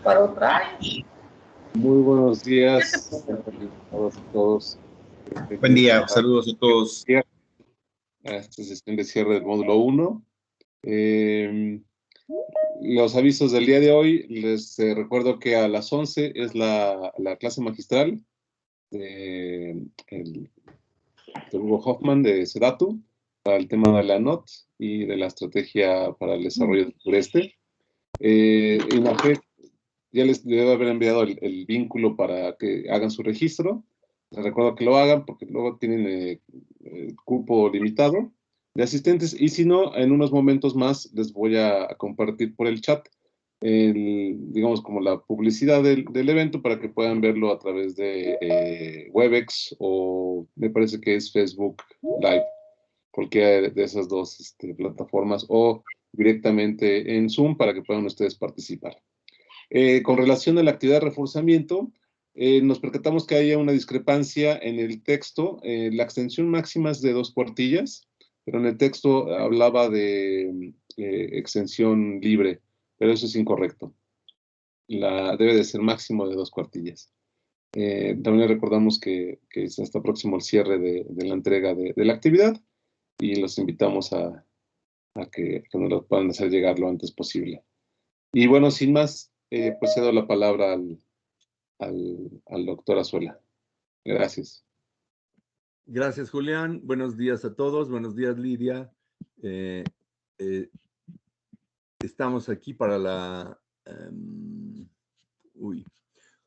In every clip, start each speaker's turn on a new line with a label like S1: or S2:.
S1: para otra.
S2: Muy buenos días a todos.
S3: Buen día, saludos a todos.
S2: A esta sesión de cierre del módulo 1. Los avisos del día de hoy, les recuerdo que a las 11 es la clase magistral de Hugo Hoffman de Sedatu para el tema de la NOT y de la estrategia para el desarrollo del sureste. INAFEC ya les debe haber enviado el vínculo para que hagan su registro. Les recuerdo que lo hagan porque luego tienen cupo limitado de asistentes, y si no, en unos momentos más les voy a compartir por el chat digamos como la publicidad del evento para que puedan verlo a través de Webex o me parece que es Facebook Live, cualquiera de esas dos plataformas, o directamente en Zoom para que puedan ustedes participar. Con relación a la actividad de reforzamiento, nos percatamos que haya una discrepancia en el texto. La extensión máxima es de 2 cuartillas, pero en el texto hablaba de extensión libre, pero eso es incorrecto. Debe de ser máximo de 2 cuartillas. También recordamos que está próximo el cierre de la entrega de la actividad y los invitamos a que nos lo puedan hacer llegar lo antes posible. Y bueno, sin más, pues cedo la palabra al doctor Azuela. Gracias.
S4: Gracias, Julián. Buenos días a todos. Buenos días, Lidia. Estamos aquí para la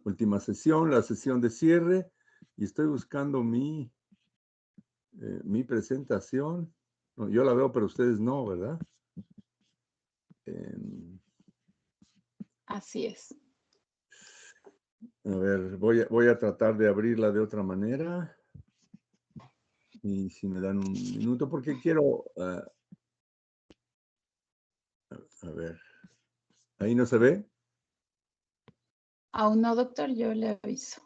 S4: última sesión, la sesión de cierre, y estoy buscando mi presentación. No, yo la veo, pero ustedes no, ¿verdad?
S5: Así es.
S4: A ver, voy a tratar de abrirla de otra manera. Y si me dan un minuto, porque quiero... a ver. ¿Ahí no se ve?
S5: Aún no, doctor, yo le aviso.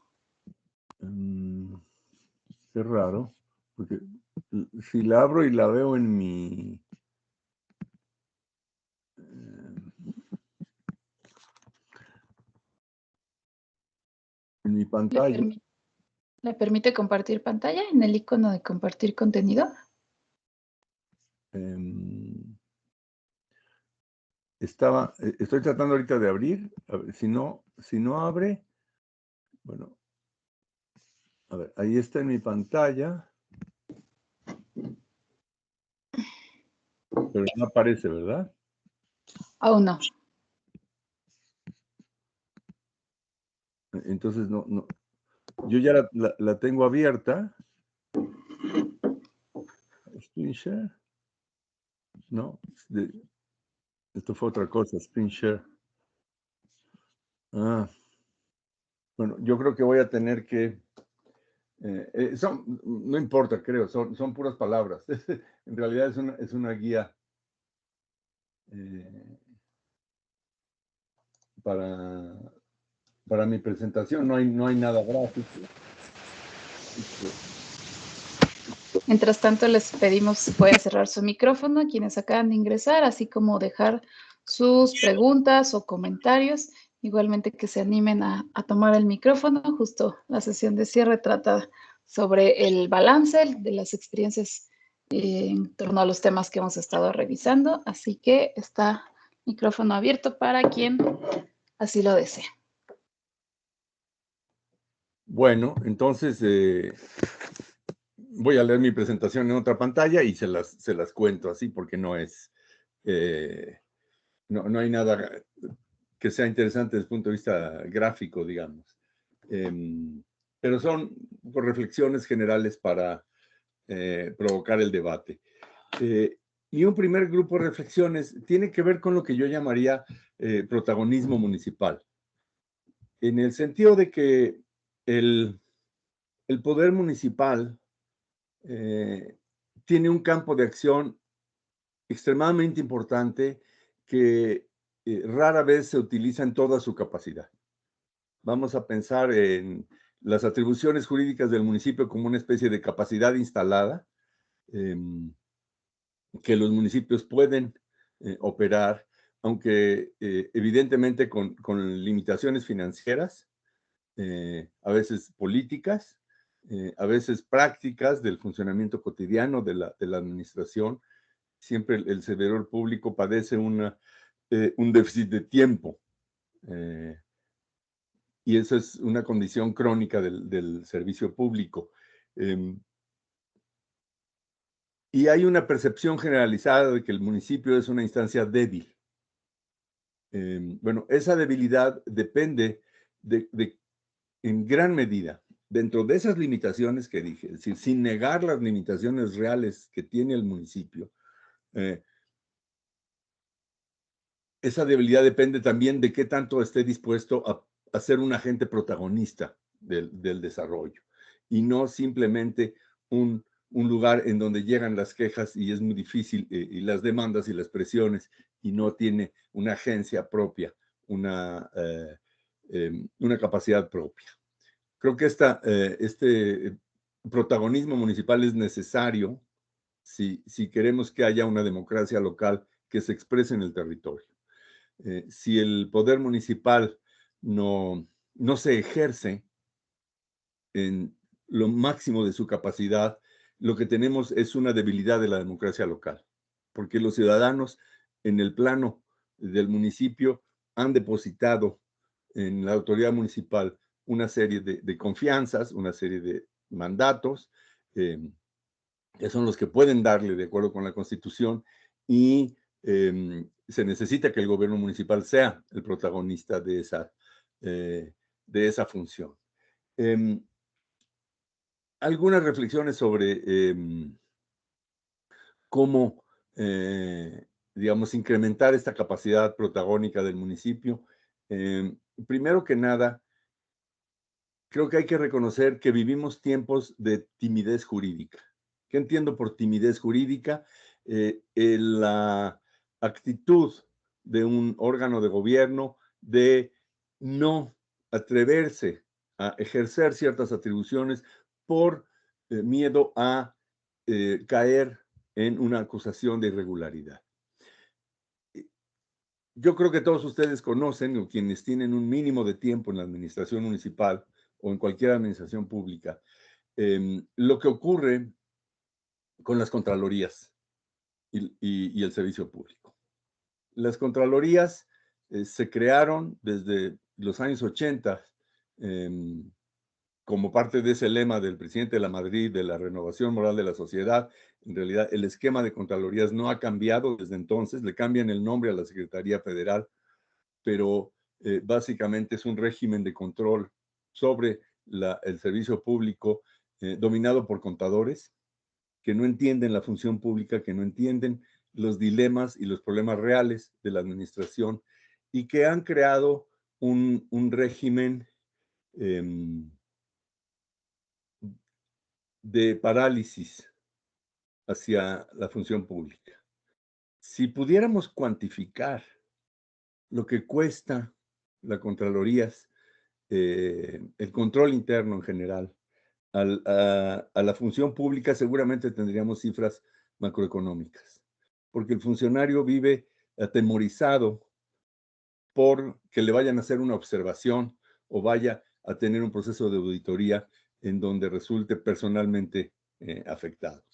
S4: Qué raro, porque si la abro y la veo en mi... en mi pantalla.
S5: ¿Le permite compartir pantalla en el icono de compartir contenido?
S4: Estoy tratando ahorita de abrir. A ver, si no abre, bueno, a ver, ahí está en mi pantalla. Pero no aparece, ¿verdad?
S5: Aún no.
S4: Entonces, no. Yo ya la tengo abierta. Screen share. No, esto fue otra cosa, screen share. Bueno, yo creo que voy a tener que... no importa, creo, son puras palabras. En realidad es una guía para mi presentación. No hay nada gráfico.
S5: Mientras tanto, les pedimos que puedan cerrar su micrófono a quienes acaban de ingresar, así como dejar sus preguntas o comentarios. Igualmente que se animen a tomar el micrófono. Justo la sesión de cierre trata sobre el balance de las experiencias en torno a los temas que hemos estado revisando. Así que está micrófono abierto para quien así lo desee.
S4: Bueno, entonces voy a leer mi presentación en otra pantalla y se las cuento así porque no es... no hay nada que sea interesante desde el punto de vista gráfico, digamos. Pero son reflexiones generales para provocar el debate. Y un primer grupo de reflexiones tiene que ver con lo que yo llamaría protagonismo municipal. En el sentido de que el poder municipal tiene un campo de acción extremadamente importante que rara vez se utiliza en toda su capacidad. Vamos a pensar en las atribuciones jurídicas del municipio como una especie de capacidad instalada que los municipios pueden operar aunque evidentemente con limitaciones financieras, a veces políticas, a veces prácticas del funcionamiento cotidiano de la administración. Siempre el servidor público padece un déficit de tiempo. Y esa es una condición crónica del servicio público. Y hay una percepción generalizada de que el municipio es una instancia débil. Bueno, esa debilidad depende en gran medida, dentro de esas limitaciones que dije, es decir, sin negar las limitaciones reales que tiene el municipio, esa debilidad depende también de qué tanto esté dispuesto a ser un agente protagonista del desarrollo y no simplemente un lugar en donde llegan las quejas y es muy difícil, y las demandas y las presiones, y no tiene una agencia propia, una capacidad propia. Creo que este protagonismo municipal es necesario si queremos que haya una democracia local que se exprese en el territorio. Si el poder municipal no se ejerce en lo máximo de su capacidad, lo que tenemos es una debilidad de la democracia local, porque los ciudadanos en el plano del municipio han depositado en la autoridad municipal una serie de confianzas, una serie de mandatos, que son los que pueden darle de acuerdo con la Constitución, y se necesita que el gobierno municipal sea el protagonista de esa función. Algunas reflexiones sobre cómo, digamos, incrementar esta capacidad protagónica del municipio. Primero que nada, creo que hay que reconocer que vivimos tiempos de timidez jurídica. ¿Qué entiendo por timidez jurídica? La actitud de un órgano de gobierno de no atreverse a ejercer ciertas atribuciones por miedo a caer en una acusación de irregularidad. Yo creo que todos ustedes conocen, o quienes tienen un mínimo de tiempo en la administración municipal o en cualquier administración pública, lo que ocurre con las contralorías y el servicio público. Las contralorías se crearon desde los años 80 como parte de ese lema del presidente de la Madrid, de la renovación moral de la sociedad. En realidad, el esquema de contralorías no ha cambiado desde entonces, le cambian el nombre a la Secretaría Federal, pero básicamente es un régimen de control sobre el servicio público dominado por contadores que no entienden la función pública, que no entienden los dilemas y los problemas reales de la administración, y que han creado un régimen de parálisis hacia la función pública. Si pudiéramos cuantificar lo que cuesta la Contralorías, el control interno en general, a la función pública, seguramente tendríamos cifras macroeconómicas, porque el funcionario vive atemorizado por que le vayan a hacer una observación o vaya a tener un proceso de auditoría en donde resulte personalmente afectado.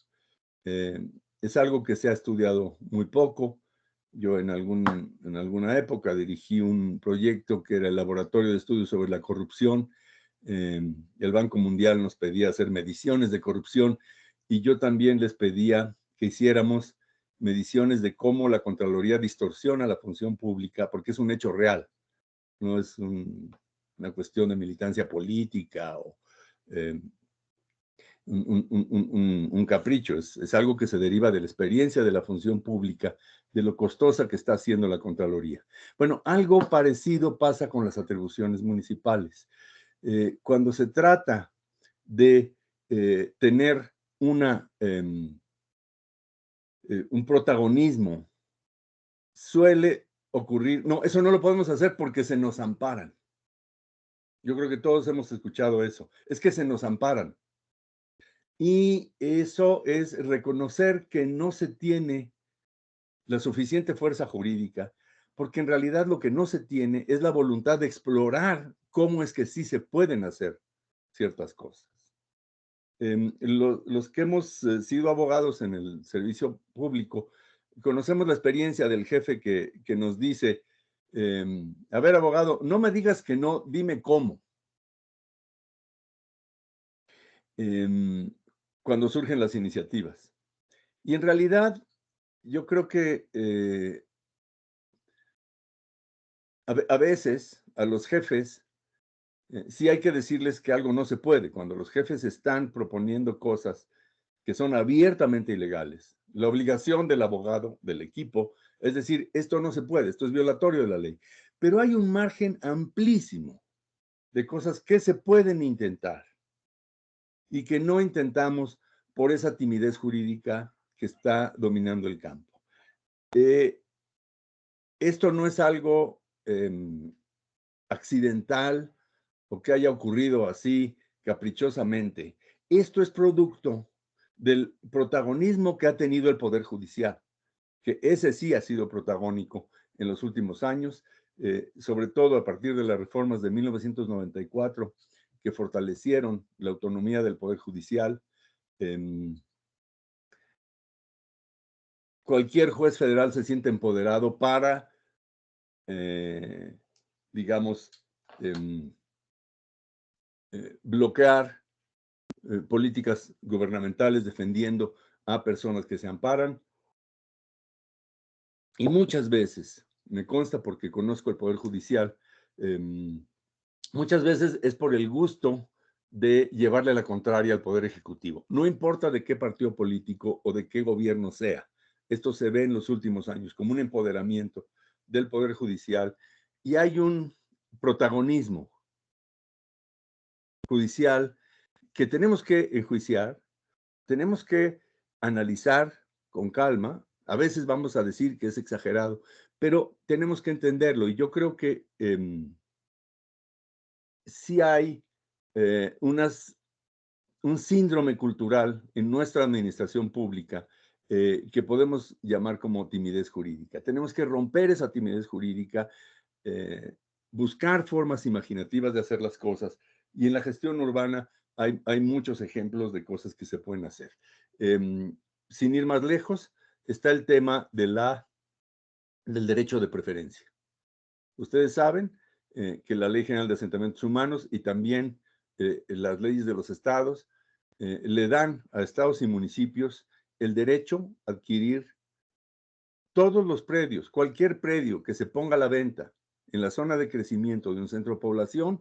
S4: Es algo que se ha estudiado muy poco. Yo en alguna época dirigí un proyecto que era el Laboratorio de Estudios sobre la Corrupción. El Banco Mundial nos pedía hacer mediciones de corrupción y yo también les pedía que hiciéramos mediciones de cómo la Contraloría distorsiona la función pública, porque es un hecho real, no es una cuestión de militancia política o un capricho, es algo que se deriva de la experiencia de la función pública, de lo costosa que está haciendo la Contraloría. Bueno, algo parecido pasa con las atribuciones municipales. Cuando se trata de tener un protagonismo, suele ocurrir, no, eso no lo podemos hacer porque se nos amparan. Yo creo que todos hemos escuchado eso, es que se nos amparan. Y eso es reconocer que no se tiene la suficiente fuerza jurídica porque en realidad lo que no se tiene es la voluntad de explorar cómo es que sí se pueden hacer ciertas cosas. Los que hemos sido abogados en el servicio público, conocemos la experiencia del jefe que nos dice, a ver, abogado, no me digas que no, dime cómo. Cuando surgen las iniciativas. Y en realidad, yo creo que a veces a los jefes sí hay que decirles que algo no se puede. Cuando los jefes están proponiendo cosas que son abiertamente ilegales, la obligación del abogado, del equipo, es decir, esto no se puede, esto es violatorio de la ley. Pero hay un margen amplísimo de cosas que se pueden intentar y que no intentamos por esa timidez jurídica que está dominando el campo. Esto no es algo accidental o que haya ocurrido así caprichosamente. Esto es producto del protagonismo que ha tenido el Poder Judicial, que ese sí ha sido protagónico en los últimos años, sobre todo a partir de las reformas de 1994, que fortalecieron la autonomía del Poder Judicial. Cualquier juez federal se siente empoderado para, digamos, bloquear políticas gubernamentales defendiendo a personas que se amparan. Y muchas veces, me consta porque conozco el Poder Judicial, muchas veces es por el gusto de llevarle la contraria al Poder Ejecutivo. No importa de qué partido político o de qué gobierno sea. Esto se ve en los últimos años como un empoderamiento del Poder Judicial y hay un protagonismo judicial que tenemos que enjuiciar, tenemos que analizar con calma. A veces vamos a decir que es exagerado, pero tenemos que entenderlo. Y yo creo que sí hay un síndrome cultural en nuestra administración pública que podemos llamar como timidez jurídica. Tenemos que romper esa timidez jurídica, buscar formas imaginativas de hacer las cosas. Y en la gestión urbana hay muchos ejemplos de cosas que se pueden hacer. Sin ir más lejos, está el tema del derecho de preferencia. Ustedes saben que la Ley General de Asentamientos Humanos y también las leyes de los estados le dan a estados y municipios el derecho a adquirir todos los predios, cualquier predio que se ponga a la venta en la zona de crecimiento de un centro de población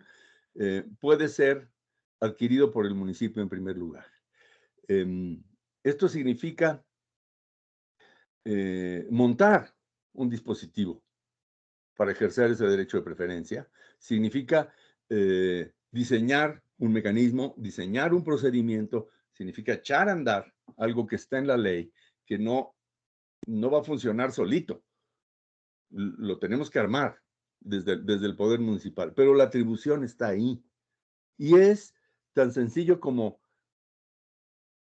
S4: puede ser adquirido por el municipio en primer lugar. Esto significa montar un dispositivo para ejercer ese derecho de preferencia, significa diseñar un mecanismo, diseñar un procedimiento, significa echar a andar algo que está en la ley, que no va a funcionar solito. Lo tenemos que armar desde el poder municipal, pero la atribución está ahí. Y es tan sencillo como,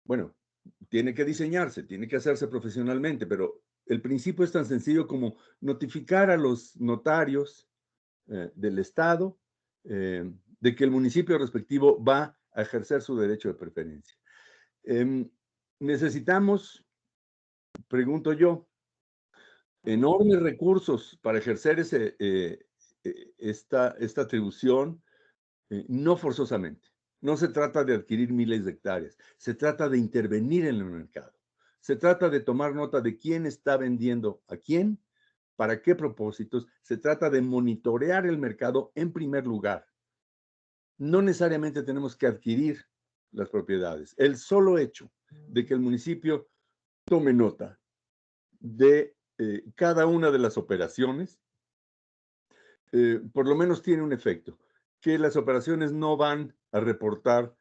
S4: bueno, tiene que diseñarse, tiene que hacerse profesionalmente, pero el principio es tan sencillo como notificar a los notarios del Estado de que el municipio respectivo va a ejercer su derecho de preferencia. Necesitamos, pregunto yo, enormes recursos para ejercer esta atribución, no forzosamente. No se trata de adquirir miles de hectáreas, se trata de intervenir en el mercado. Se trata de tomar nota de quién está vendiendo a quién, para qué propósitos. Se trata de monitorear el mercado en primer lugar. No necesariamente tenemos que adquirir las propiedades. El solo hecho de que el municipio tome nota de cada una de las operaciones, por lo menos tiene un efecto, que las operaciones no van a reportar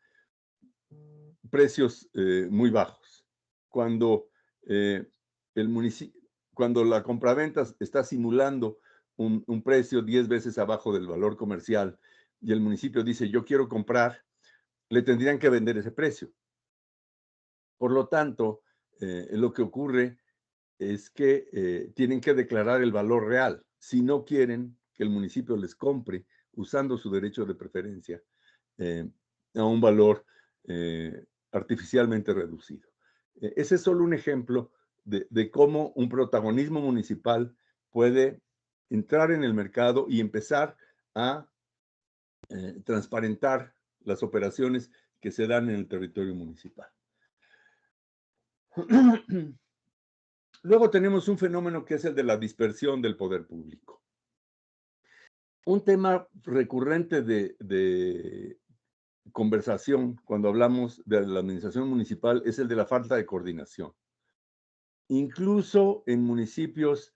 S4: precios muy bajos. Cuando cuando la compraventa está simulando un precio 10 veces abajo del valor comercial y el municipio dice, yo quiero comprar, le tendrían que vender ese precio. Por lo tanto, lo que ocurre es que tienen que declarar el valor real. si no quieren que el municipio les compre usando su derecho de preferencia a un valor artificialmente reducido. Ese es solo un ejemplo de cómo un protagonismo municipal puede entrar en el mercado y empezar a transparentar las operaciones que se dan en el territorio municipal. Luego tenemos un fenómeno que es el de la dispersión del poder público. Un tema recurrente de conversación cuando hablamos de la administración municipal es el de la falta de coordinación. Incluso en municipios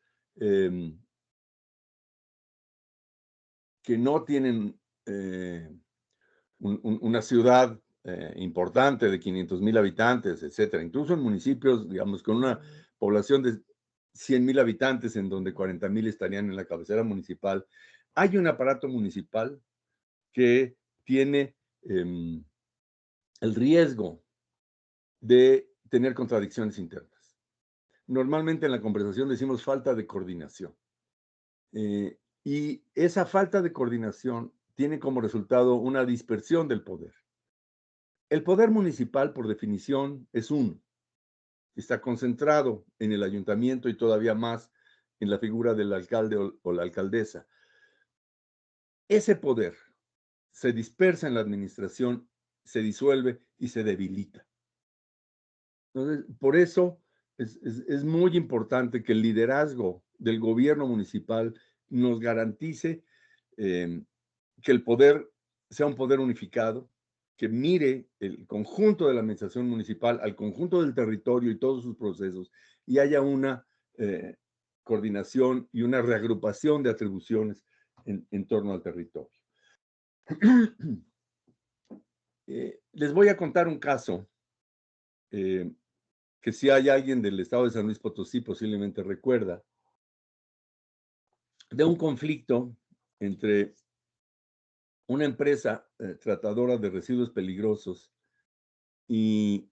S4: que no tienen una ciudad importante de 500,000 habitantes, etcétera. Incluso en municipios, digamos, con una población de 100,000 habitantes, en donde 40,000 estarían en la cabecera municipal, hay un aparato municipal que tiene el riesgo de tener contradicciones internas. Normalmente en la conversación decimos falta de coordinación. Y esa falta de coordinación tiene como resultado una dispersión del poder. El poder municipal, por definición, es uno. Está concentrado en el ayuntamiento y todavía más en la figura del alcalde o la alcaldesa. Ese poder se dispersa en la administración, se disuelve y se debilita. Entonces, por eso es muy importante que el liderazgo del gobierno municipal nos garantice que el poder sea un poder unificado, que mire el conjunto de la administración municipal al conjunto del territorio y todos sus procesos, y haya una coordinación y una reagrupación de atribuciones en torno al territorio. Les voy a contar un caso que si hay alguien del estado de San Luis Potosí posiblemente recuerda, de un conflicto entre una empresa tratadora de residuos peligrosos y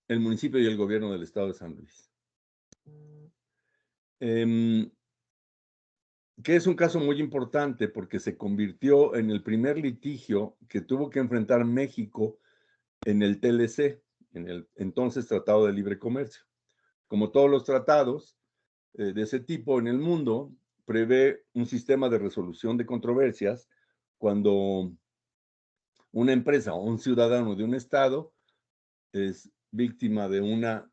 S4: el municipio y el gobierno del estado de San Luis. Que es un caso muy importante porque se convirtió en el primer litigio que tuvo que enfrentar México en el TLC, en el entonces Tratado de Libre Comercio. Como todos los tratados de ese tipo en el mundo, prevé un sistema de resolución de controversias cuando una empresa o un ciudadano de un estado es víctima de una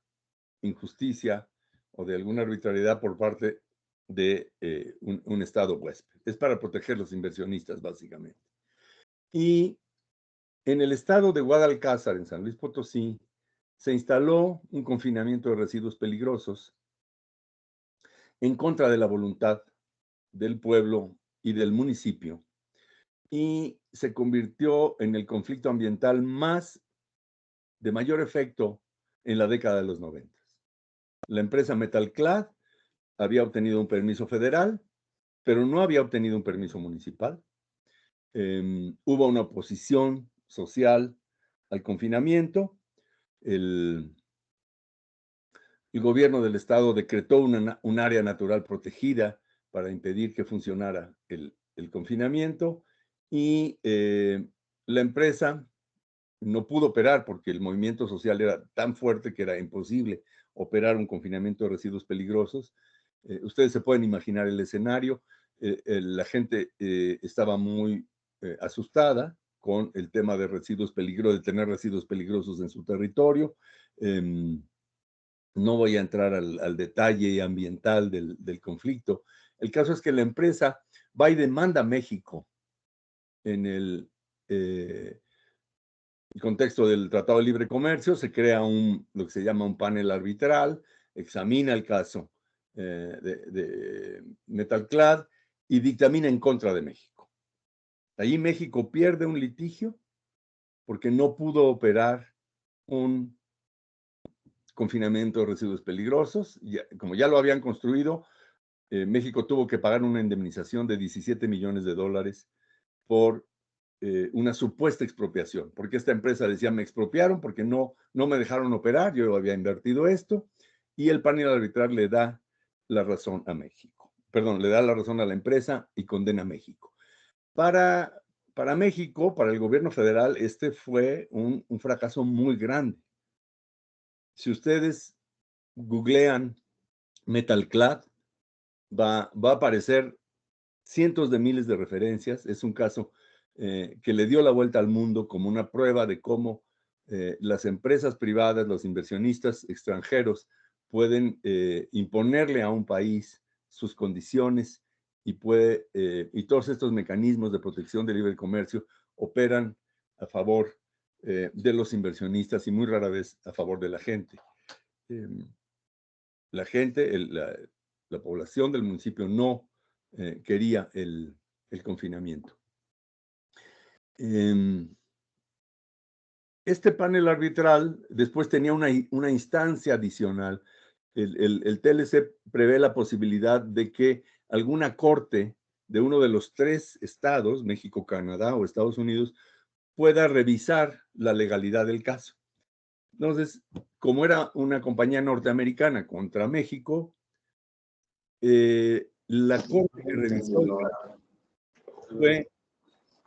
S4: injusticia o de alguna arbitrariedad por parte de un estado huésped. Es para proteger los inversionistas, básicamente. Y en el estado de Guadalcázar, en San Luis Potosí, se instaló un confinamiento de residuos peligrosos en contra de la voluntad del pueblo y del municipio, y se convirtió en el conflicto ambiental de mayor efecto en la década de los 90. La empresa Metalclad había obtenido un permiso federal, pero no había obtenido un permiso municipal. Hubo una oposición social al confinamiento. El gobierno del estado decretó un área natural protegida para impedir que funcionara el confinamiento, y la empresa no pudo operar porque el movimiento social era tan fuerte que era imposible operar un confinamiento de residuos peligrosos. Ustedes se pueden imaginar el escenario. La gente estaba muy asustada con el tema de residuos peligrosos, de tener residuos peligrosos en su territorio. No voy a entrar al detalle ambiental del conflicto. El caso es que la empresa va y demanda a México en el contexto del Tratado de Libre Comercio. Se crea lo que se llama un panel arbitral, examina el caso de Metalclad y dictamina en contra de México. Ahí México pierde un litigio porque no pudo operar un confinamiento de residuos peligrosos. Como ya lo habían construido, México tuvo que pagar una indemnización de $17 millones por una supuesta expropiación, porque esta empresa decía, me expropiaron porque no me dejaron operar, yo había invertido esto, y el panel arbitral le da la razón a México. le da la razón a la empresa y condena a México. Para México, para el gobierno federal, este fue un fracaso muy grande. Si ustedes googlean Metalclad, va a aparecer cientos de miles de referencias. Es un caso que le dio la vuelta al mundo como una prueba de cómo las empresas privadas, los inversionistas extranjeros pueden imponerle a un país sus condiciones y todos estos mecanismos de protección del libre comercio operan a favor de los inversionistas y muy rara vez a favor de la gente. La gente, la población del municipio no quería el confinamiento. Este panel arbitral después tenía una instancia adicional. El TLC prevé la posibilidad de que alguna corte de uno de los 3 estados, México, Canadá o Estados Unidos, pueda revisar la legalidad del caso. Entonces, como era una compañía norteamericana contra México, la corte que revisó el caso fue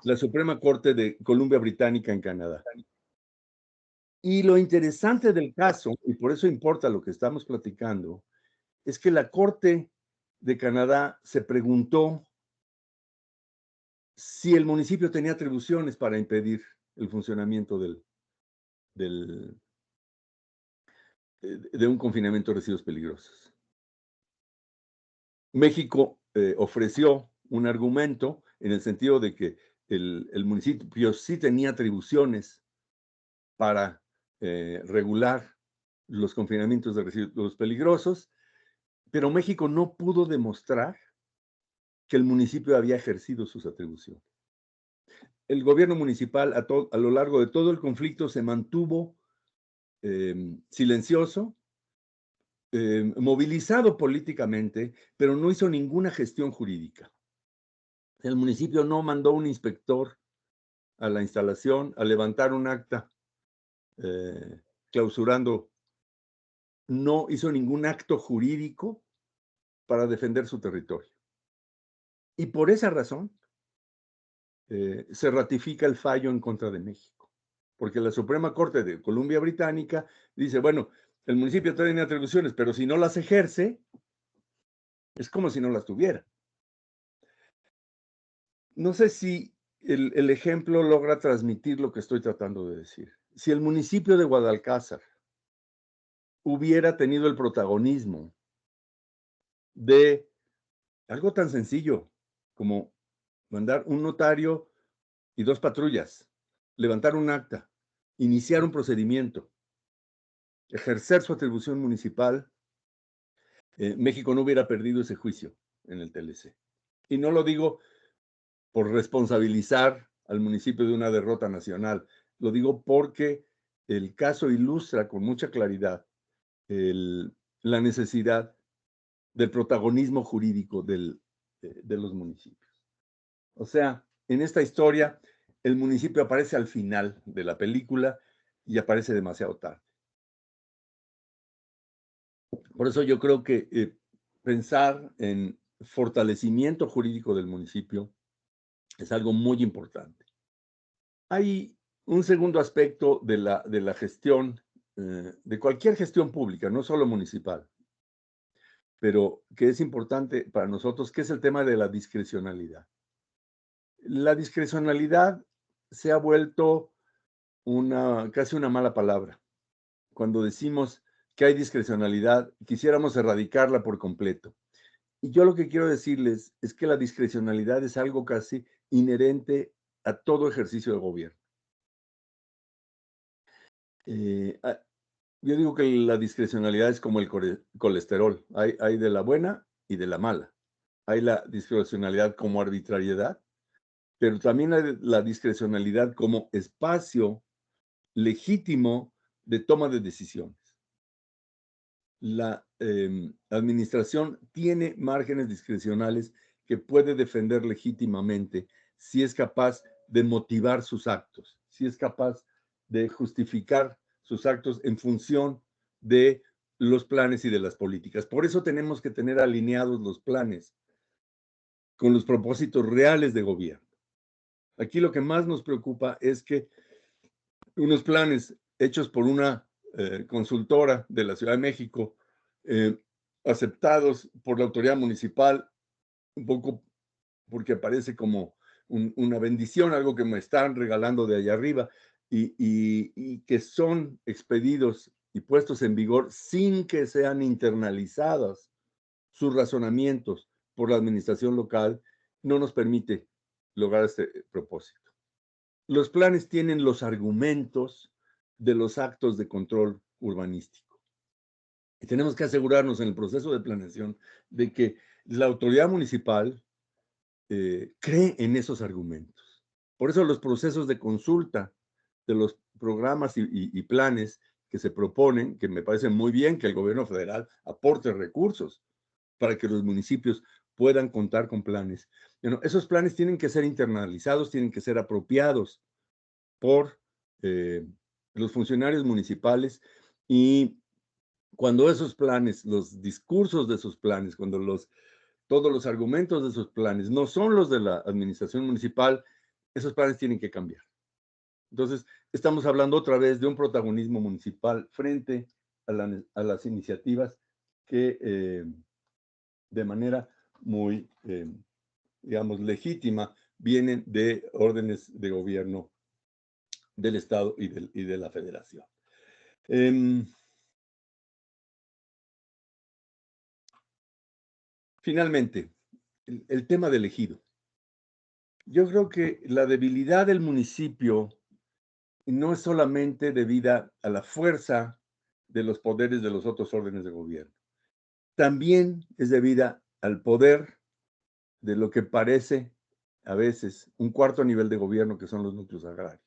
S4: la Suprema Corte de Columbia Británica en Canadá. Y lo interesante del caso, y por eso importa lo que estamos platicando, es que la Corte de Canadá se preguntó si el municipio tenía atribuciones para impedir el funcionamiento de un confinamiento de residuos peligrosos. México ofreció un argumento en el sentido de que el municipio sí tenía atribuciones para regular los confinamientos de residuos peligrosos, pero México no pudo demostrar que el municipio había ejercido sus atribuciones. El gobierno municipal a lo largo de todo el conflicto se mantuvo silencioso, movilizado políticamente, pero no hizo ninguna gestión jurídica. El municipio no mandó un inspector a la instalación a levantar un acta clausurando, no hizo ningún acto jurídico para defender su territorio. Y por esa razón se ratifica el fallo en contra de México, porque la Suprema Corte de Columbia Británica dice, bueno, el municipio tiene atribuciones, pero si no las ejerce, es como si no las tuviera. No sé si el ejemplo logra transmitir lo que estoy tratando de decir. Si el municipio de Guadalcázar hubiera tenido el protagonismo de algo tan sencillo como mandar un notario y 2 patrullas, levantar un acta, iniciar un procedimiento, ejercer su atribución municipal, México no hubiera perdido ese juicio en el TLC. Y no lo digo por responsabilizar al municipio de una derrota nacional, lo digo porque el caso ilustra con mucha claridad la necesidad del protagonismo jurídico de los municipios. O sea, en esta historia, el municipio aparece al final de la película y aparece demasiado tarde. Por eso yo creo que pensar en fortalecimiento jurídico del municipio es algo muy importante. Hay un segundo aspecto de la gestión, de cualquier gestión pública, no solo municipal, pero que es importante para nosotros, que es el tema de la discrecionalidad. La discrecionalidad se ha vuelto casi una mala palabra. Cuando decimos que hay discrecionalidad, quisiéramos erradicarla por completo. Y yo lo que quiero decirles es que la discrecionalidad es algo casi inherente a todo ejercicio de gobierno. Yo digo que la discrecionalidad es como el colesterol. Hay de la buena y de la mala. Hay la discrecionalidad como arbitrariedad, pero también hay la discrecionalidad como espacio legítimo de toma de decisiones. La administración tiene márgenes discrecionales que puede defender legítimamente si es capaz de motivar sus actos, si es capaz de justificar sus actos en función de los planes y de las políticas. Por eso tenemos que tener alineados los planes con los propósitos reales de gobierno. Aquí lo que más nos preocupa es que unos planes hechos por una consultora de la Ciudad de México, aceptados por la autoridad municipal, un poco porque parece como una bendición, algo que me están regalando de allá arriba, y que son expedidos y puestos en vigor sin que sean internalizados sus razonamientos por la administración local, no nos permite lograr este propósito. Los planes tienen los argumentos de los actos de control urbanístico. Y tenemos que asegurarnos en el proceso de planeación de que la autoridad municipal cree en esos argumentos. Por eso los procesos de consulta de los programas y planes que se proponen, que me parece muy bien que el gobierno federal aporte recursos para que los municipios puedan contar con planes. Bueno, esos planes tienen que ser internalizados, tienen que ser apropiados por los funcionarios municipales, y cuando esos planes, los discursos de esos planes, cuando todos los argumentos de esos planes no son los de la administración municipal, esos planes tienen que cambiar. Entonces, estamos hablando otra vez de un protagonismo municipal frente a las iniciativas que de manera muy, digamos, legítima vienen de órdenes de gobierno del Estado y de la Federación. Finalmente, el tema del ejido. Yo creo que la debilidad del municipio no es solamente debida a la fuerza de los poderes de los otros órdenes de gobierno. También es debida al poder de lo que parece a veces un cuarto nivel de gobierno, que son los núcleos agrarios.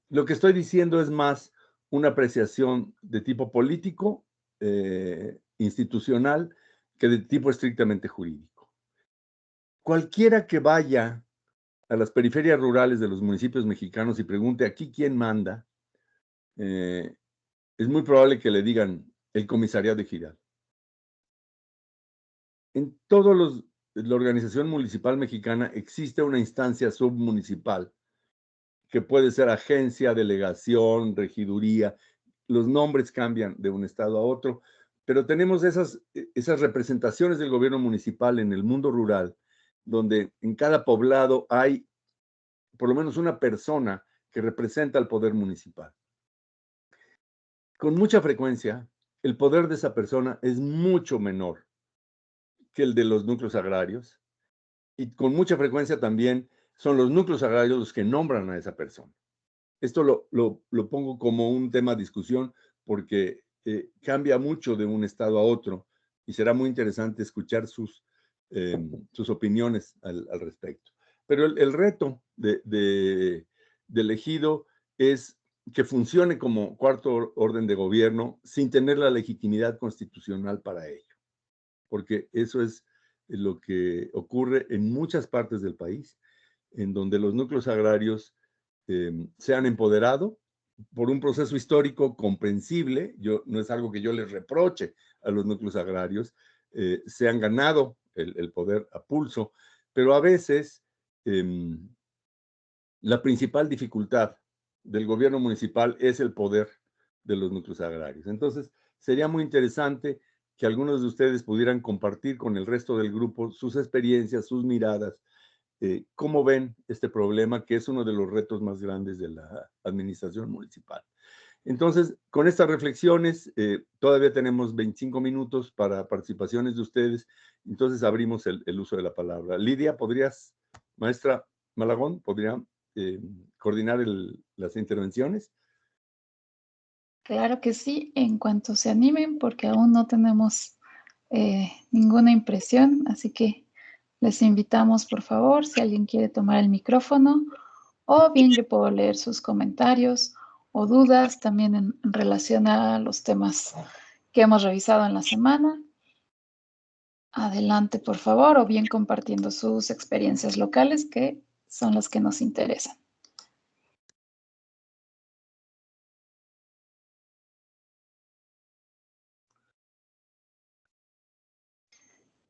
S4: Lo que estoy diciendo es más una apreciación de tipo político, institucional, que de tipo estrictamente jurídico. Cualquiera que vaya a las periferias rurales de los municipios mexicanos y pregunte aquí quién manda, es muy probable que le digan el comisariado ejidal. En toda la organización municipal mexicana existe una instancia submunicipal que puede ser agencia, delegación, regiduría. Los nombres cambian de un estado a otro, pero tenemos esas representaciones del gobierno municipal en el mundo rural, donde en cada poblado hay por lo menos una persona que representa al poder municipal. Con mucha frecuencia, el poder de esa persona es mucho menor que el de los núcleos agrarios, y con mucha frecuencia también son los núcleos agrarios los que nombran a esa persona. Esto lo pongo como un tema de discusión porque cambia mucho de un estado a otro, y será muy interesante escuchar sus opiniones al respecto. Pero el reto del ejido es que funcione como cuarto orden de gobierno sin tener la legitimidad constitucional para ello, porque eso es lo que ocurre en muchas partes del país, en donde los núcleos agrarios se han empoderado por un proceso histórico comprensible. No es algo que yo les reproche a los núcleos agrarios, se han ganado el poder a pulso, pero a veces la principal dificultad del gobierno municipal es el poder de los núcleos agrarios. Entonces, sería muy interesante que algunos de ustedes pudieran compartir con el resto del grupo sus experiencias, sus miradas, cómo ven este problema, que es uno de los retos más grandes de la administración municipal. Entonces, con estas reflexiones, todavía tenemos 25 minutos para participaciones de ustedes, entonces abrimos el uso de la palabra. Lidia, maestra Malagón, ¿podría coordinar las intervenciones?
S5: Claro que sí, en cuanto se animen, porque aún no tenemos ninguna impresión, así que les invitamos, por favor, si alguien quiere tomar el micrófono, o bien yo puedo leer sus comentarios o dudas también en relación a los temas que hemos revisado en la semana. Adelante, por favor, o bien compartiendo sus experiencias locales, que son las que nos interesan.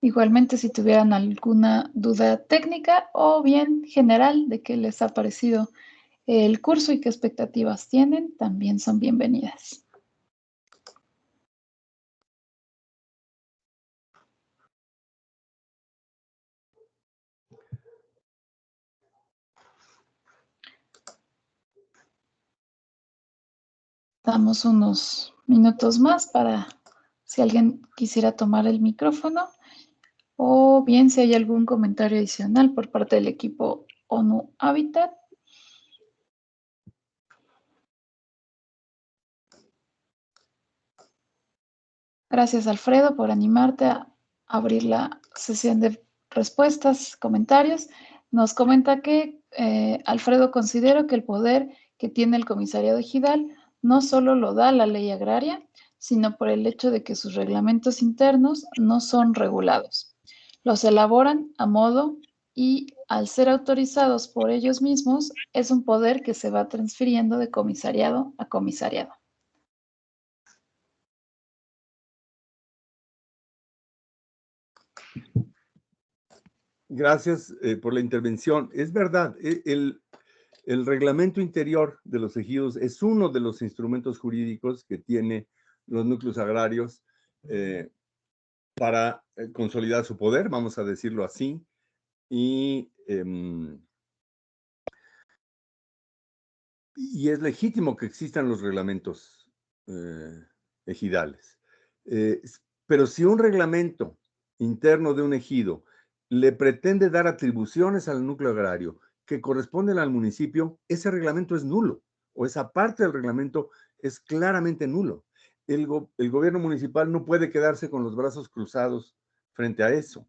S5: Igualmente, si tuvieran alguna duda técnica o bien general de qué les ha parecido el curso y qué expectativas tienen, también son bienvenidas. Damos unos minutos más para si alguien quisiera tomar el micrófono o bien si hay algún comentario adicional por parte del equipo ONU Habitat. Gracias, Alfredo, por animarte a abrir la sesión de respuestas, comentarios. Nos comenta que Alfredo considera que el poder que tiene el comisariado ejidal no solo lo da la ley agraria, sino por el hecho de que sus reglamentos internos no son regulados. Los elaboran a modo y al ser autorizados por ellos mismos, es un poder que se va transfiriendo de comisariado a comisariado.
S4: Gracias por la intervención. Es verdad, el reglamento interior de los ejidos es uno de los instrumentos jurídicos que tiene los núcleos agrarios para consolidar su poder, vamos a decirlo así, y es legítimo que existan los reglamentos ejidales. Pero si un reglamento interno de un ejido le pretende dar atribuciones al núcleo agrario que corresponden al municipio, ese reglamento es nulo, o esa parte del reglamento es claramente nulo. El gobierno municipal no puede quedarse con los brazos cruzados frente a eso.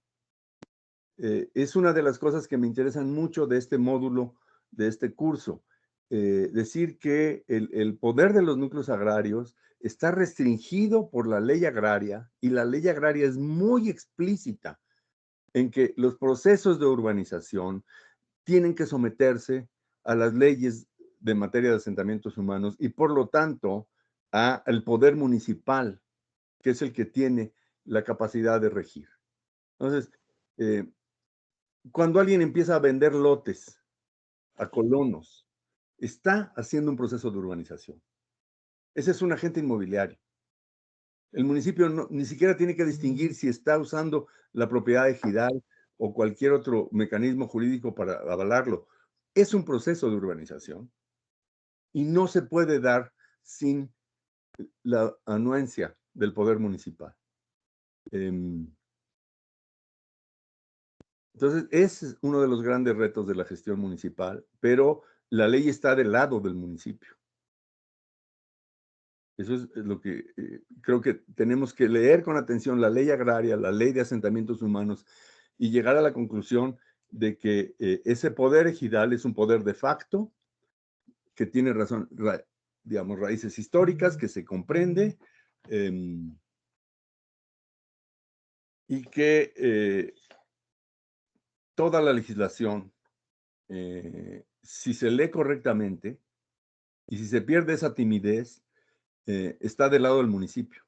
S4: Es una de las cosas que me interesan mucho de este módulo, de este curso. Decir que el poder de los núcleos agrarios está restringido por la ley agraria, y la ley agraria es muy explícita en que los procesos de urbanización tienen que someterse a las leyes de materia de asentamientos humanos y por lo tanto al poder municipal, que es el que tiene la capacidad de regir. Entonces, cuando alguien empieza a vender lotes a colonos, está haciendo un proceso de urbanización. Ese es un agente inmobiliario. El municipio ni siquiera tiene que distinguir si está usando la propiedad ejidal o cualquier otro mecanismo jurídico para avalarlo. Es un proceso de urbanización y no se puede dar sin la anuencia del poder municipal. Entonces, ese es uno de los grandes retos de la gestión municipal, pero la ley está del lado del municipio. Eso es lo que creo que tenemos que leer con atención: la ley agraria, la ley de asentamientos humanos, y llegar a la conclusión de que ese poder ejidal es un poder de facto, que tiene digamos, raíces históricas, que se comprende, y que toda la legislación, si se lee correctamente y si se pierde esa timidez, está del lado del municipio.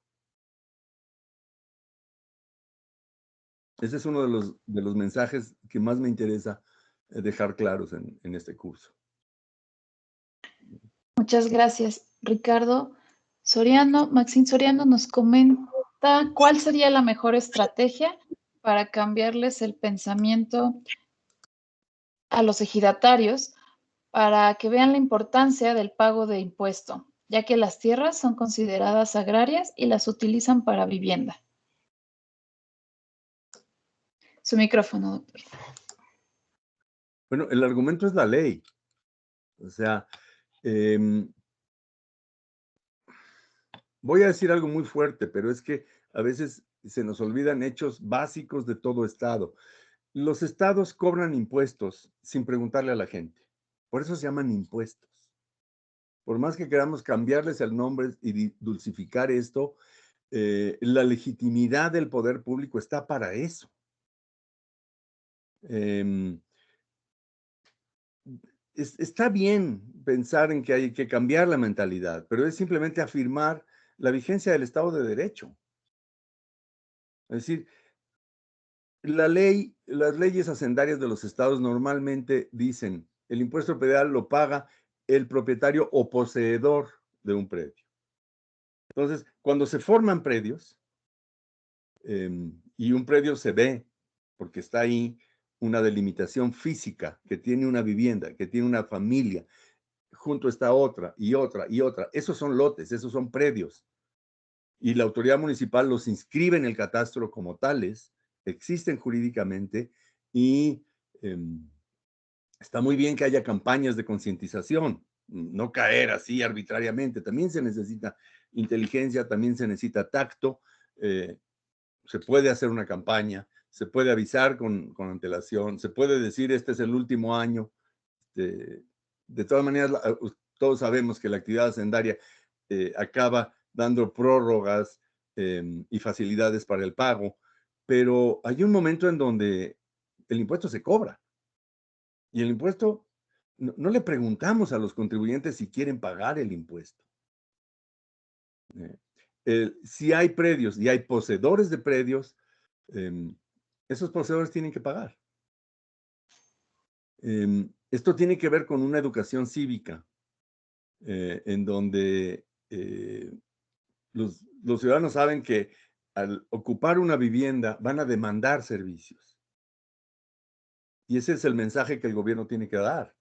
S4: Ese es uno de los mensajes que más me interesa dejar claros en este curso.
S5: Muchas gracias, Ricardo Soriano. Maxine Soriano nos comenta cuál sería la mejor estrategia para cambiarles el pensamiento a los ejidatarios para que vean la importancia del pago de impuesto, ya que las tierras son consideradas agrarias y las utilizan para vivienda. Su micrófono, doctor.
S4: Bueno, el argumento es la ley. O sea, voy a decir algo muy fuerte, pero es que a veces se nos olvidan hechos básicos de todo estado. Los estados cobran impuestos sin preguntarle a la gente. Por eso se llaman impuestos. Por más que queramos cambiarles el nombre y dulcificar esto, la legitimidad del poder público está para eso. Está bien pensar en que hay que cambiar la mentalidad, pero es simplemente afirmar la vigencia del Estado de Derecho. Es decir, las leyes hacendarias de los estados normalmente dicen, el impuesto predial lo paga el propietario o poseedor de un predio. Entonces, cuando se forman predios, y un predio se ve, porque está ahí una delimitación física, que tiene una vivienda, que tiene una familia, junto está otra y otra y otra. Esos son lotes, esos son predios. Y la autoridad municipal los inscribe en el catastro como tales, existen jurídicamente y está muy bien que haya campañas de concientización, no caer así arbitrariamente. También se necesita inteligencia, también se necesita tacto. Se puede hacer una campaña, se puede avisar con antelación, se puede decir este es el último año. De todas maneras, todos sabemos que la actividad hacendaria acaba dando prórrogas y facilidades para el pago, pero hay un momento en donde el impuesto se cobra. Y el impuesto, no le preguntamos a los contribuyentes si quieren pagar el impuesto. Si hay predios y hay poseedores de predios, esos poseedores tienen que pagar. Esto tiene que ver con una educación cívica, en donde los ciudadanos saben que al ocupar una vivienda van a demandar servicios. Y ese es el mensaje que el gobierno tiene que dar.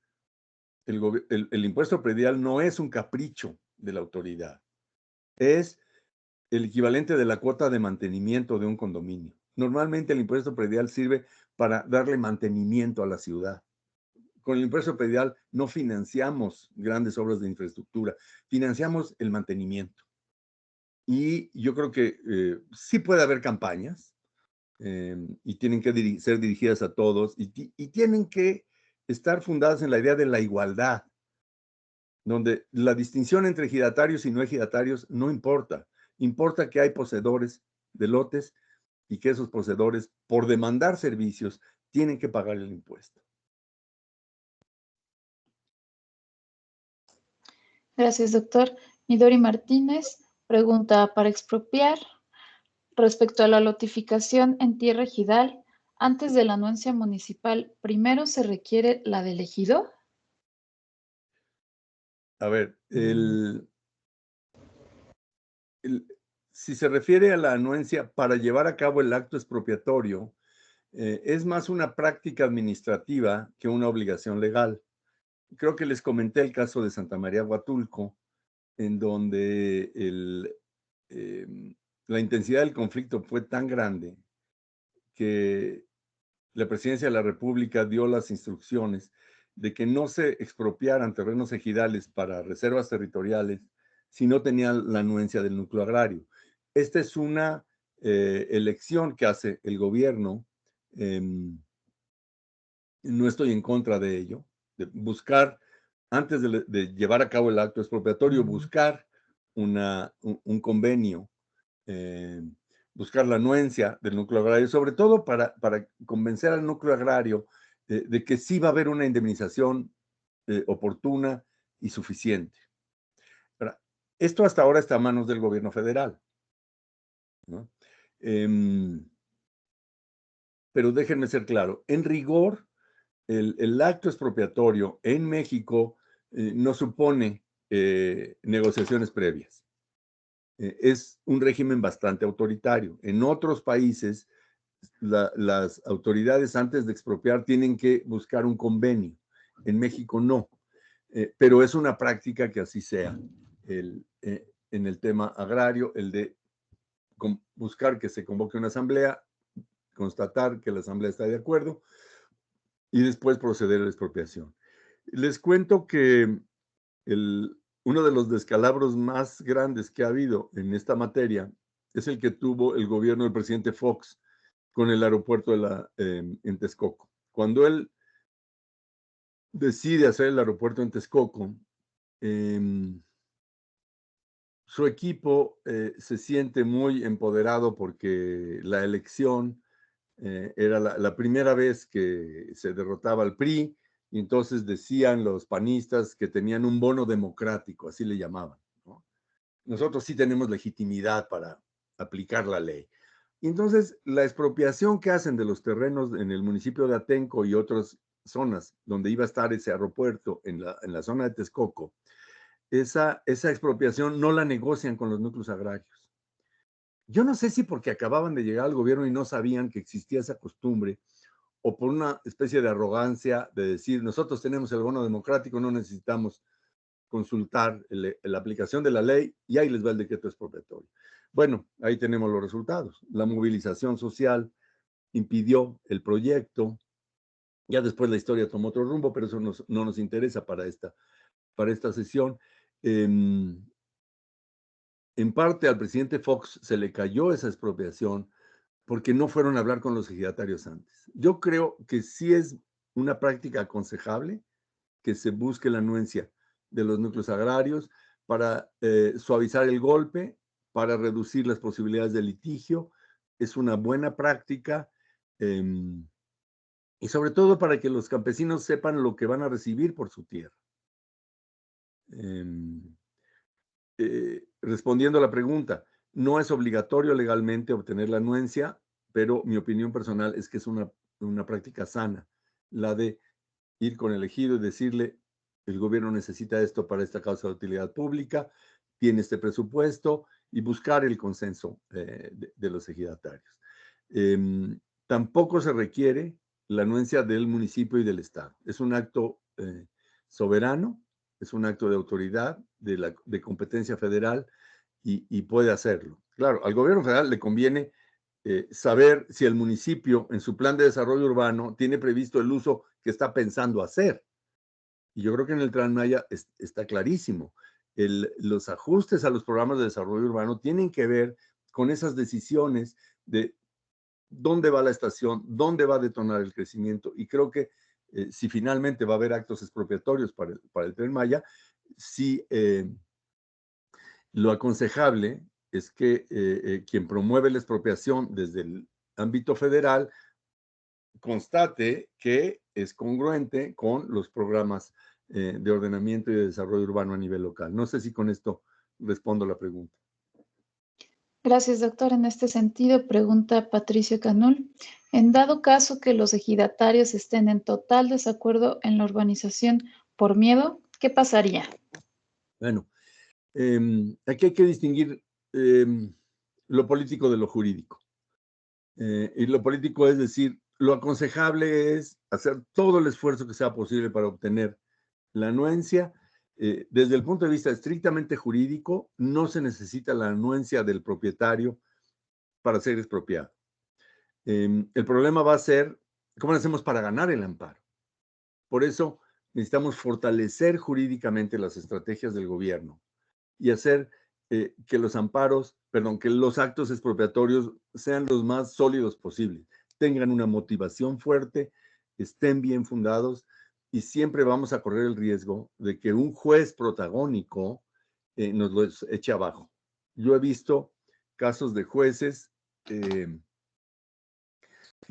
S4: El impuesto predial no es un capricho de la autoridad, es el equivalente de la cuota de mantenimiento de un condominio. Normalmente el impuesto predial sirve para darle mantenimiento a la ciudad. Con el impuesto predial no financiamos grandes obras de infraestructura, financiamos el mantenimiento. Y yo creo que sí puede haber campañas y tienen que ser dirigidas a todos y tienen que estar fundadas en la idea de la igualdad, donde la distinción entre ejidatarios y no ejidatarios no importa. Importa que hay poseedores de lotes y que esos poseedores, por demandar servicios, tienen que pagar el impuesto.
S5: Gracias, doctor. Midori Martínez pregunta, para expropiar, respecto a la lotificación en tierra ejidal, antes de la anuencia municipal, ¿primero se requiere la del ejido?
S4: A ver, si se refiere a la anuencia para llevar a cabo el acto expropiatorio, es más una práctica administrativa que una obligación legal. Creo que les comenté el caso de Santa María Huatulco, en donde la intensidad del conflicto fue tan grande que la Presidencia de la República dio las instrucciones de que no se expropiaran terrenos ejidales para reservas territoriales si no tenían la anuencia del núcleo agrario. Esta es una elección que hace el gobierno. No estoy en contra de ello, de buscar, antes de llevar a cabo el acto expropiatorio, buscar un convenio, buscar la anuencia del núcleo agrario, sobre todo para convencer al núcleo agrario de que sí va a haber una indemnización oportuna y suficiente. Esto hasta ahora está a manos del gobierno federal, ¿no? Pero déjenme ser claro, en rigor, el acto expropiatorio en México no supone negociaciones previas. Es un régimen bastante autoritario. En otros países, las autoridades antes de expropiar tienen que buscar un convenio. En México no. Pero es una práctica que así sea. En el tema agrario, el de buscar que se convoque una asamblea, constatar que la asamblea está de acuerdo y después proceder a la expropiación. Les cuento que uno de los descalabros más grandes que ha habido en esta materia es el que tuvo el gobierno del presidente Fox con el aeropuerto en Texcoco. Cuando él decide hacer el aeropuerto en Texcoco, su equipo se siente muy empoderado porque la elección era la primera vez que se derrotaba al PRI, y entonces decían los panistas que tenían un bono democrático, así le llamaban, ¿no? Nosotros sí tenemos legitimidad para aplicar la ley. Y entonces la expropiación que hacen de los terrenos en el municipio de Atenco y otras zonas donde iba a estar ese aeropuerto en la zona de Texcoco, esa expropiación no la negocian con los núcleos agrarios. Yo no sé si porque acababan de llegar al gobierno y no sabían que existía esa costumbre, o por una especie de arrogancia de decir, nosotros tenemos el bono democrático, no necesitamos consultar la aplicación de la ley y ahí les va el decreto expropiatorio. Bueno, ahí tenemos los resultados. La movilización social impidió el proyecto. Ya después la historia tomó otro rumbo, pero eso no nos interesa para esta sesión. En parte al presidente Fox se le cayó esa expropiación porque no fueron a hablar con los ejidatarios antes. Yo creo que sí es una práctica aconsejable que se busque la anuencia de los núcleos agrarios para suavizar el golpe, para reducir las posibilidades de litigio. Es una buena práctica y sobre todo para que los campesinos sepan lo que van a recibir por su tierra. Respondiendo a la pregunta, no es obligatorio legalmente obtener la anuencia, pero mi opinión personal es que es una práctica sana, la de ir con el ejido y decirle, el gobierno necesita esto para esta causa de utilidad pública, tiene este presupuesto, y buscar el consenso de los ejidatarios. Tampoco se requiere la anuencia del municipio y del Estado. Es un acto soberano, es un acto de autoridad, de competencia federal, y puede hacerlo. Claro, al gobierno federal le conviene saber si el municipio en su plan de desarrollo urbano tiene previsto el uso que está pensando hacer. Y yo creo que en el Tren Maya está clarísimo. Los ajustes a los programas de desarrollo urbano tienen que ver con esas decisiones de dónde va la estación, dónde va a detonar el crecimiento. Y creo que si finalmente va a haber actos expropiatorios para el Tren Maya, sí, lo aconsejable es que quien promueve la expropiación desde el ámbito federal constate que es congruente con los programas de ordenamiento y de desarrollo urbano a nivel local. No sé si con esto respondo la pregunta.
S5: Gracias, doctor. En este sentido, pregunta Patricio Canul, en dado caso que los ejidatarios estén en total desacuerdo en la urbanización por miedo, ¿qué pasaría?
S4: Bueno, aquí hay que distinguir lo político de lo jurídico. Y lo político es decir, lo aconsejable es hacer todo el esfuerzo que sea posible para obtener la anuencia. Desde el punto de vista estrictamente jurídico, no se necesita la anuencia del propietario para ser expropiado. El problema va a ser, ¿cómo lo hacemos para ganar el amparo? Por eso necesitamos fortalecer jurídicamente las estrategias del gobierno y hacer que los amparos, que los actos expropiatorios sean los más sólidos posibles, tengan una motivación fuerte, estén bien fundados, y siempre vamos a correr el riesgo de que un juez protagónico nos los eche abajo. Yo he visto casos de jueces que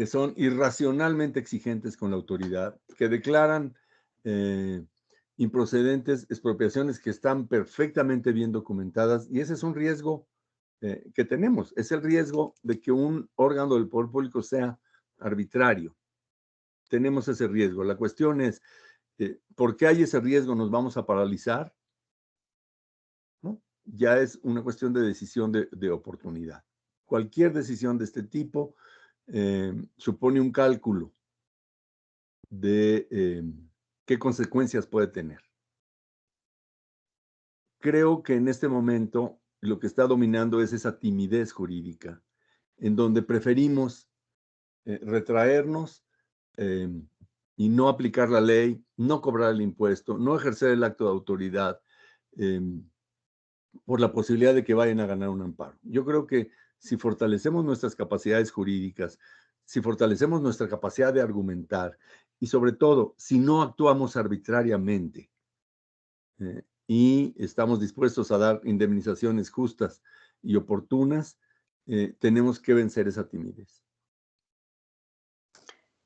S4: son irracionalmente exigentes con la autoridad, que declaran improcedentes expropiaciones que están perfectamente bien documentadas, y ese es un riesgo que tenemos. Es el riesgo de que un órgano del poder público sea arbitrario. Tenemos ese riesgo. La cuestión es, ¿por qué hay ese riesgo? ¿Nos vamos a paralizar? ¿No? Ya es una cuestión de decisión de oportunidad. Cualquier decisión de este tipo supone un cálculo de qué consecuencias puede tener. Creo que en este momento lo que está dominando es esa timidez jurídica, en donde preferimos retraernos y no aplicar la ley, no cobrar el impuesto, no ejercer el acto de autoridad por la posibilidad de que vayan a ganar un amparo. Yo creo que si fortalecemos nuestras capacidades jurídicas, si fortalecemos nuestra capacidad de argumentar y sobre todo, si no actuamos arbitrariamente y estamos dispuestos a dar indemnizaciones justas y oportunas, tenemos que vencer esa timidez.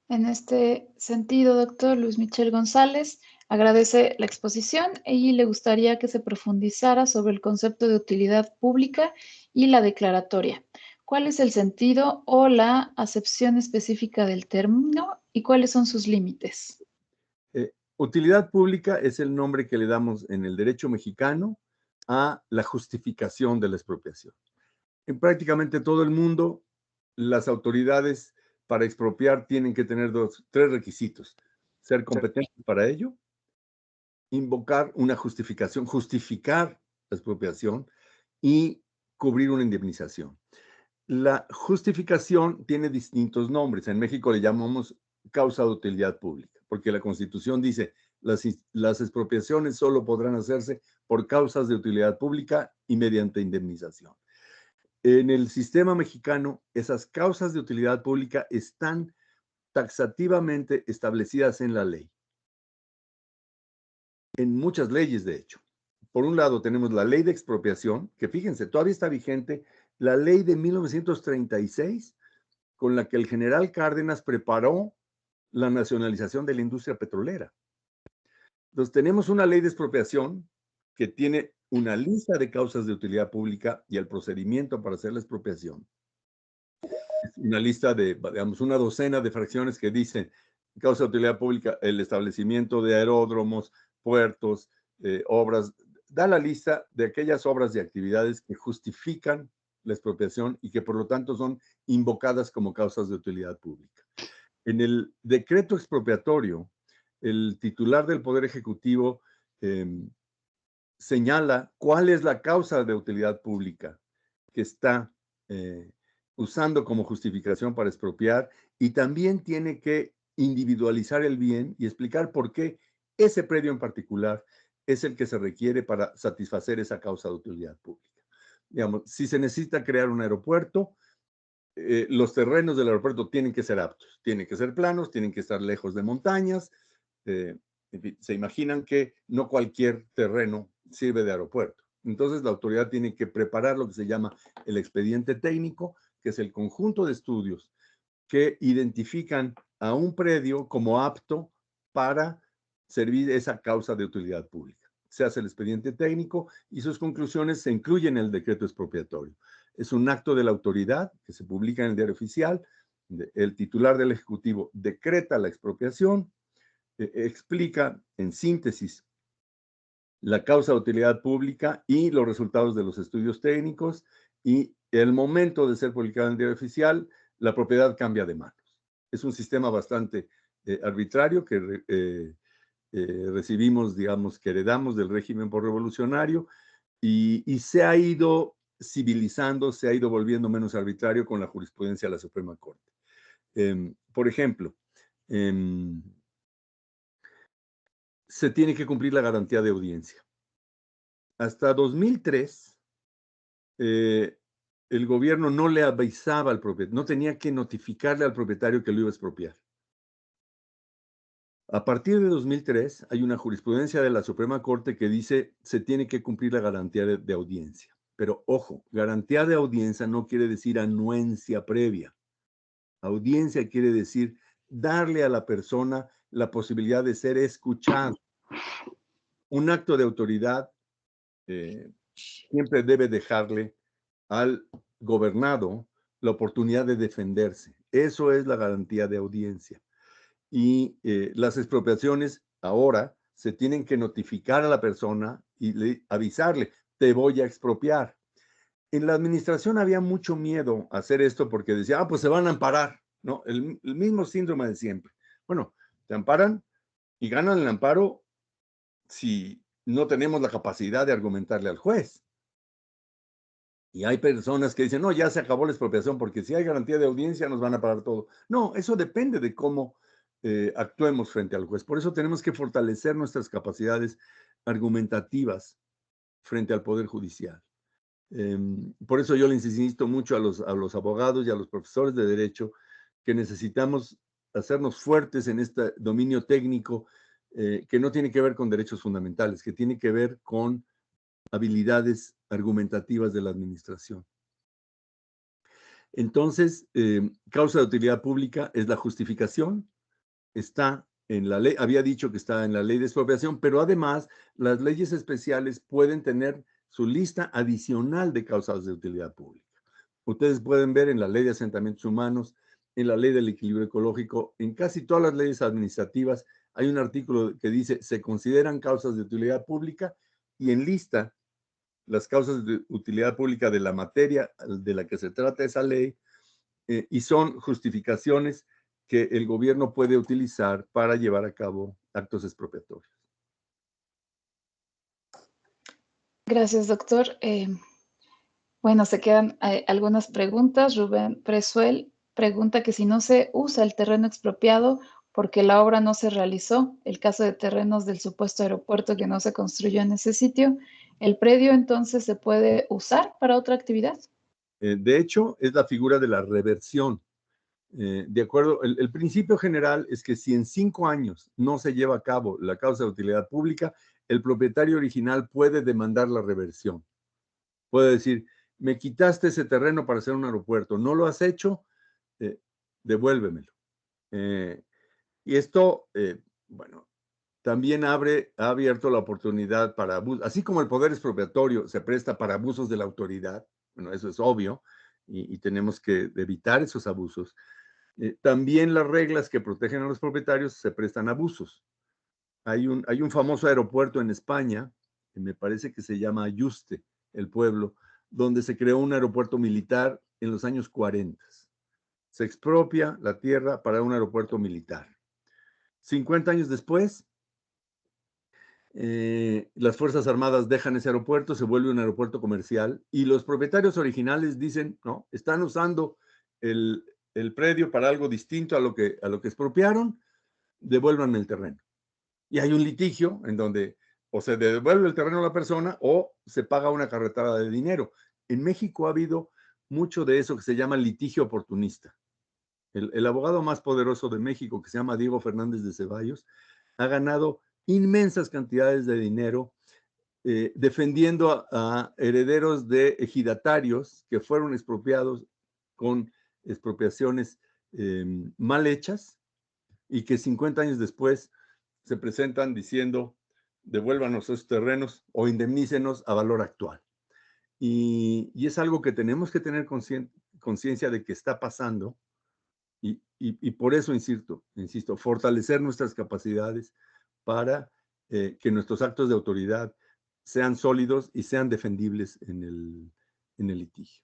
S5: En este sentido, doctor Luis Michel González agradece la exposición y le gustaría que se profundizara sobre el concepto de utilidad pública y la declaratoria. ¿Cuál es el sentido o la acepción específica del término y cuáles son sus límites?
S4: Utilidad pública es el nombre que le damos en el derecho mexicano a la justificación de la expropiación. En prácticamente todo el mundo, las autoridades para expropiar tienen que tener tres requisitos: ser competentes para ello, invocar una justificación, justificar la expropiación y cubrir una indemnización. La justificación tiene distintos nombres. En México le llamamos causa de utilidad pública, porque la Constitución dice las expropiaciones solo podrán hacerse por causas de utilidad pública y mediante indemnización. En el sistema mexicano, esas causas de utilidad pública están taxativamente establecidas en la ley. En muchas leyes, de hecho. Por un lado, tenemos la ley de expropiación, que fíjense, todavía está vigente, la ley de 1936, con la que el general Cárdenas preparó la nacionalización de la industria petrolera. Entonces, tenemos una ley de expropiación que tiene una lista de causas de utilidad pública y el procedimiento para hacer la expropiación. Es una lista de, digamos, una docena de fracciones que dicen causa de utilidad pública, el establecimiento de aeródromos, puertos, obras. Da la lista de aquellas obras y actividades que justifican la expropiación y que por lo tanto son invocadas como causas de utilidad pública. En el decreto expropiatorio, el titular del Poder Ejecutivo señala cuál es la causa de utilidad pública que está usando como justificación para expropiar, y también tiene que individualizar el bien y explicar por qué ese predio en particular es el que se requiere para satisfacer esa causa de utilidad pública. Digamos, si se necesita crear un aeropuerto, los terrenos del aeropuerto tienen que ser aptos, tienen que ser planos, tienen que estar lejos de montañas. En fin, se imaginan que no cualquier terreno sirve de aeropuerto. Entonces la autoridad tiene que preparar lo que se llama el expediente técnico, que es el conjunto de estudios que identifican a un predio como apto para servir esa causa de utilidad pública. Se hace el expediente técnico y sus conclusiones se incluyen en el decreto expropiatorio. Es un acto de la autoridad que se publica en el diario oficial. El titular del Ejecutivo decreta la expropiación, explica en síntesis la causa de utilidad pública y los resultados de los estudios técnicos, y el momento de ser publicado en el diario oficial, la propiedad cambia de manos. Es un sistema bastante arbitrario que recibimos, digamos, que heredamos del régimen posrevolucionario, y se ha ido civilizando, se ha ido volviendo menos arbitrario con la jurisprudencia de la Suprema Corte. Por ejemplo, se tiene que cumplir la garantía de audiencia. Hasta 2003, el gobierno no le avisaba al propietario, no tenía que notificarle al propietario que lo iba a expropiar. A partir de 2003 hay una jurisprudencia de la Suprema Corte que dice se tiene que cumplir la garantía de audiencia. Pero ojo, garantía de audiencia no quiere decir anuencia previa. Audiencia quiere decir darle a la persona la posibilidad de ser escuchado. Un acto de autoridad siempre debe dejarle al gobernado la oportunidad de defenderse. Eso es la garantía de audiencia. Y las expropiaciones ahora se tienen que notificar a la persona y avisarle, te voy a expropiar. En la administración había mucho miedo a hacer esto porque decía, pues se van a amparar, ¿no? El mismo síndrome de siempre. Bueno, te amparan y ganan el amparo si no tenemos la capacidad de argumentarle al juez. Y hay personas que dicen, no, ya se acabó la expropiación porque si hay garantía de audiencia nos van a pagar todo. No, eso depende de cómo actuemos frente al juez. Por eso tenemos que fortalecer nuestras capacidades argumentativas frente al Poder Judicial. Por eso yo le insisto mucho a los abogados y a los profesores de Derecho que necesitamos hacernos fuertes en este dominio técnico que no tiene que ver con derechos fundamentales, que tiene que ver con habilidades argumentativas de la administración. Entonces, causa de utilidad pública es la justificación, está en la ley, había dicho que está en la ley de expropiación, pero además las leyes especiales pueden tener su lista adicional de causas de utilidad pública. Ustedes pueden ver en la Ley de Asentamientos Humanos, en la Ley del Equilibrio Ecológico, en casi todas las leyes administrativas, hay un artículo que dice, se consideran causas de utilidad pública y enlista las causas de utilidad pública de la materia de la que se trata esa ley, y son justificaciones que el gobierno puede utilizar para llevar a cabo actos expropiatorios.
S5: Gracias, doctor. Bueno, se quedan algunas preguntas. Rubén Presuel pregunta que si no se usa el terreno expropiado porque la obra no se realizó, el caso de terrenos del supuesto aeropuerto que no se construyó en ese sitio, ¿el predio entonces se puede usar para otra actividad?
S4: De hecho, es la figura de la reversión. De acuerdo, el principio general es que si en 5 años no se lleva a cabo la causa de utilidad pública, el propietario original puede demandar la reversión. Puede decir, me quitaste ese terreno para hacer un aeropuerto, no lo has hecho, devuélvemelo. Y esto, bueno, también ha abierto la oportunidad para abusos, así como el poder expropiatorio se presta para abusos de la autoridad, bueno, eso es obvio, y tenemos que evitar esos abusos. También las reglas que protegen a los propietarios se prestan a abusos. Hay un famoso aeropuerto en España, que me parece que se llama Yuste, el pueblo, donde se creó un aeropuerto militar en los años 40. Se expropia la tierra para un aeropuerto militar. 50 años después, las Fuerzas Armadas dejan ese aeropuerto, se vuelve un aeropuerto comercial y los propietarios originales dicen, no, están usando el predio para algo distinto a lo que expropiaron, devuélvanme el terreno. Y hay un litigio en donde o se devuelve el terreno a la persona o se paga una carretada de dinero. En México ha habido mucho de eso que se llama litigio oportunista. El abogado más poderoso de México, que se llama Diego Fernández de Ceballos, ha ganado inmensas cantidades de dinero defendiendo a herederos de ejidatarios que fueron expropiados con expropiaciones mal hechas y que 50 años después se presentan diciendo devuélvanos esos terrenos o indemnícenos a valor actual. Y es algo que tenemos que tener conciencia de que está pasando y por eso insisto, fortalecer nuestras capacidades para que nuestros actos de autoridad sean sólidos y sean defendibles en el litigio.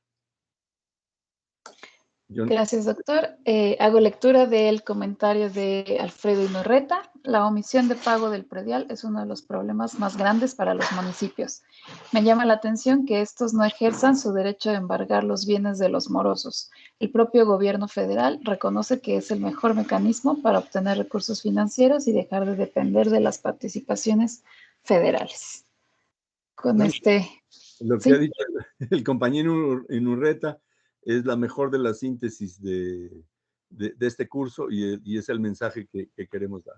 S5: Gracias, doctor. Hago lectura del comentario de Alfredo Inorreta. La omisión de pago del predial es uno de los problemas más grandes para los municipios. Me llama la atención que estos no ejerzan su derecho de embargar los bienes de los morosos. El propio gobierno federal reconoce que es el mejor mecanismo para obtener recursos financieros y dejar de depender de las participaciones federales. Con
S4: Lo que ha dicho el compañero Inurreta es la mejor de las síntesis de este curso y es el mensaje que queremos dar.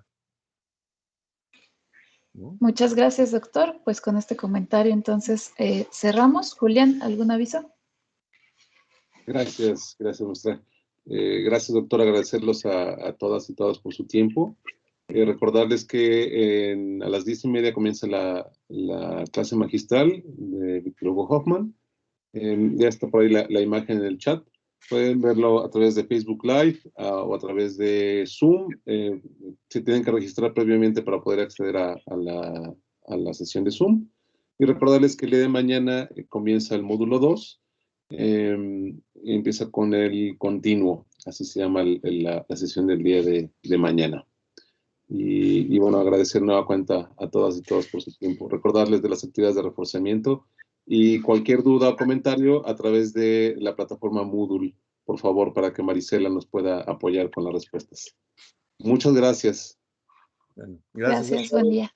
S4: ¿No?
S5: Muchas gracias, doctor. Pues con este comentario entonces cerramos. Julián, ¿algún aviso?
S2: Gracias, maestra. Gracias, doctor. Agradecerlos a todas y todos por su tiempo. Recordarles que a las 10:30 comienza la clase magistral de Víctor Hugo Hoffman. Ya está por ahí la imagen en el chat. Pueden verlo a través de Facebook Live o a través de Zoom. Se tienen que registrar previamente para poder acceder a la sesión de Zoom. Y recordarles que el día de mañana comienza el módulo 2. Y empieza con el continuo. Así se llama la sesión del día de mañana. Y bueno, agradecer nueva cuenta a todas y todos por su tiempo. Recordarles de las actividades de reforzamiento y cualquier duda o comentario a través de la plataforma Moodle, por favor, para que Marisela nos pueda apoyar con las respuestas. Muchas gracias.
S4: Bueno,
S5: gracias, buen día.